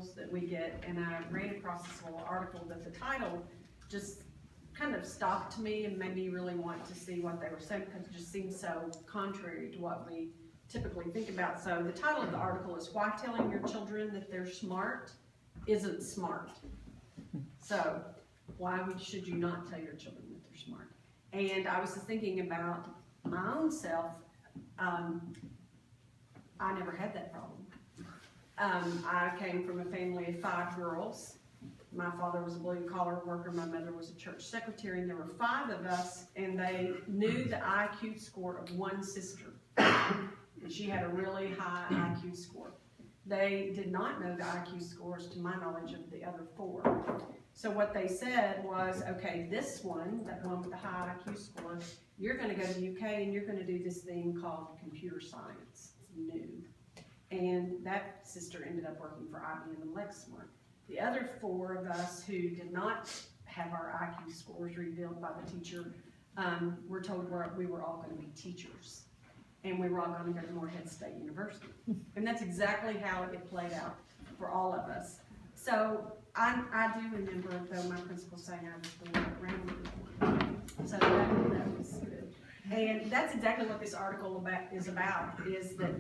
articles that we get, and I ran across this little article that the title just kind of stopped me and made me really want to see what they were saying, because it just seems so contrary to what we typically think about. So the title of the article is "Why Telling Your Children That They're Smart Isn't Smart." So why should you not tell your children that they're smart? And I was just thinking about my own self. I never had that problem. I came from a family of 5 girls. My father was a blue-collar worker, my mother was a church secretary, and there were 5 of us, and they knew the IQ score of one sister. And she had a really high IQ score. They did not know the IQ scores, to my knowledge, of the other 4. So what they said was, okay, this one, that one with the high IQ score, you're going to go to the UK and you're going to do this thing called computer science. It's new. And that sister ended up working for IBM and Lexmark. The other 4 of us who did not have our IQ scores revealed by the teacher were told we were all going to be teachers. And we were all going to go to Morehead State University. And that's exactly how it played out for all of us. So I do remember, though, my principal saying I was the one that ran with. So that was good. And that's exactly what this article is about, is that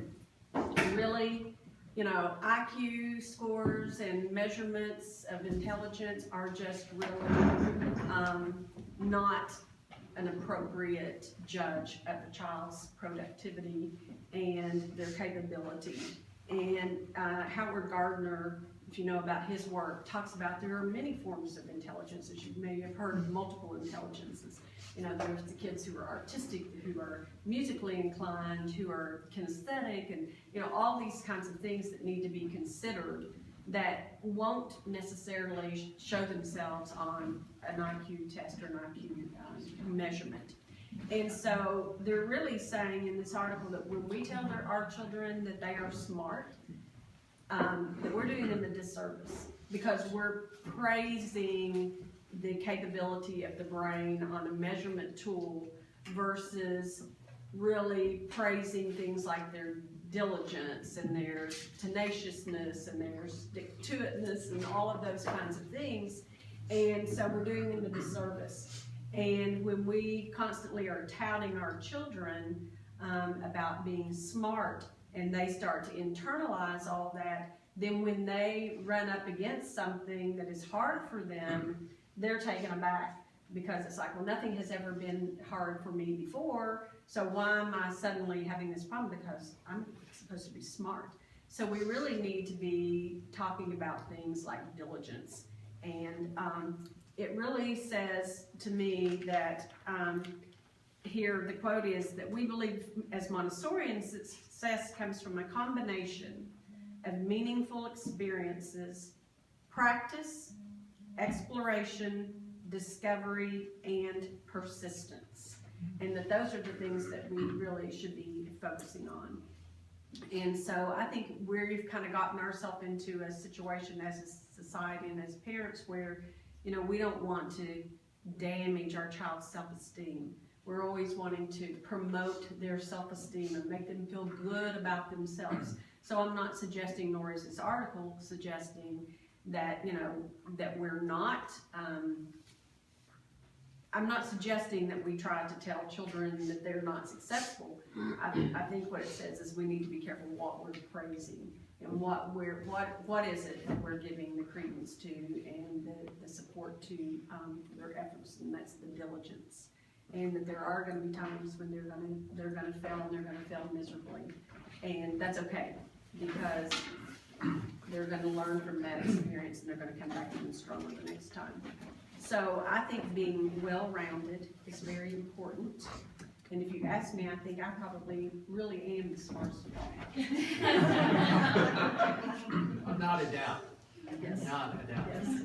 really, you know, IQ scores and measurements of intelligence are just really not an appropriate judge of a child's productivity and their capability. And Howard Gardner, if you know about his work, talks about there are many forms of intelligence, as you may have heard of multiple intelligences. You know, there's the kids who are artistic, who are musically inclined, who are kinesthetic, and, you know, all these kinds of things that need to be considered that won't necessarily show themselves on an IQ test or an IQ measurement. And so they're really saying in this article that when we tell our children that they are smart, that we're doing them a disservice, because we're praising the capability of the brain on a measurement tool versus really praising things like their diligence and their tenaciousness and their stick-to-itness and all of those kinds of things. And so we're doing them a disservice. And when we constantly are touting our children about being smart, and they start to internalize all that, then when they run up against something that is hard for them, they're taken aback, because it's like, well, nothing has ever been hard for me before, so why am I suddenly having this problem? Because I'm supposed to be smart. So we really need to be talking about things like diligence. And it really says to me that here the quote is that we believe as Montessorians that success comes from a combination of meaningful experiences, practice, exploration, discovery, and persistence. And that those are the things that we really should be focusing on. And so I think we've kind of gotten ourselves into a situation as a society and as parents where, you know, we don't want to damage our child's self-esteem. We're always wanting to promote their self-esteem and make them feel good about themselves. So I'm not suggesting, nor is this article suggesting, that, you know, that we're not, I'm not suggesting that we try to tell children that they're not successful. I think what it says is we need to be careful what we're praising and what is it that we're giving the credence to and the support to their efforts, and that's the diligence. And that there are going to be times when they're going to fail, and they're going to fail miserably, and that's okay, because they're going to learn from that experience, and they're going to come back even stronger the next time. So I think being well-rounded is very important. And if you ask me, I think I probably really am the smartest of all. Not a doubt. Yes. Not a doubt. Yes.